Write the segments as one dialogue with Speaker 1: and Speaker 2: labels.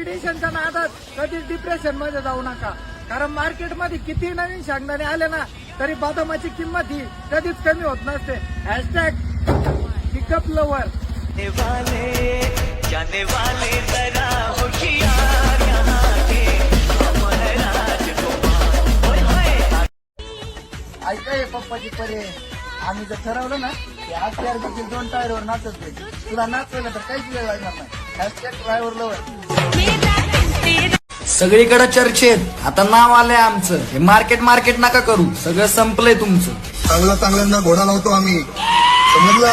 Speaker 1: कॉम्पिटिशनच्या नादात कधीच डिप्रेशन मध्ये जाऊ नका, कारण मार्केटमध्ये किती नवीन शेंगदाणे आले ना तरी बदामाची किंमत ही कधीच कमी होत नसते. Hashtag pickup lover.
Speaker 2: जाने वाले जरा होशियार यहाँ के हमारे राजकुमार.
Speaker 1: ऐकाय पप्पाची परे, आम्ही जर ठरवलं ना की आज तयार देखील 2 टायरवर नाचत नाही, तुला नाचवलं तर काहीच वेळ लागणार नाही. Hashtag driver lover.
Speaker 3: सगळीकडे चर्चेत आता नाव आलंय आमचं. हे मार्केट नका करू, सगळं संपलंय तुमचं.
Speaker 4: चांगल्यांना घोडा लावतो आम्ही, समजला?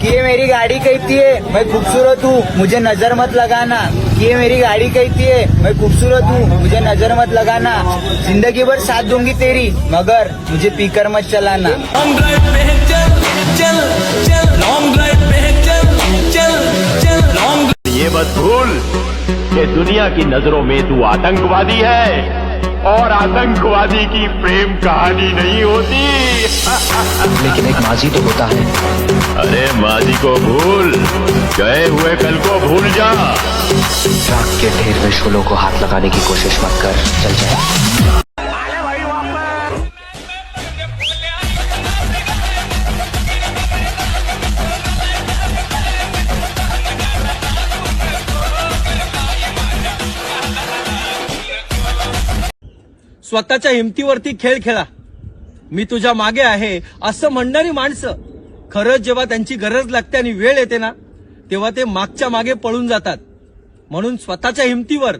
Speaker 5: ये मेरी गाड़ी कहती है मैं खूबसूरत हूँ मुझे नजर मत लगाना. ये मेरी गाड़ी कहती है मैं खूबसूरत हूँ मुझे नजर मत लगाना. जिंदगी भर साथ दूंगी तेरी मगर मुझे पीकर मत चलाना.
Speaker 2: लॉन्ग ड्राइव पे चल चल चल, लॉन्ग ड्राइव पे चल चल चल, लॉन्ग.
Speaker 6: ये मत भूल कि दुनिया की नजरों में तू आतंकवादी है और आतंकवादी की प्रेम कहानी नहीं होती.
Speaker 7: लेकिन एक माजी तो होता है.
Speaker 6: अरे माजी को भूल, गए हुए कल को भूल जा.
Speaker 7: राख के ढेर में शोलों को हाथ लगाने की कोशिश मत कर, चल जाए.
Speaker 8: स्वतःच्या हिमतीवरती खेळ खेळा. मी तुझ्या मागे आहे असं म्हणणारी माणसं खरंच जेव्हा त्यांची गरज लागते आणि वेळ येते ना तेव्हा ते मागच्या मागे पळून जातात. म्हणून स्वतःच्या हिमतीवर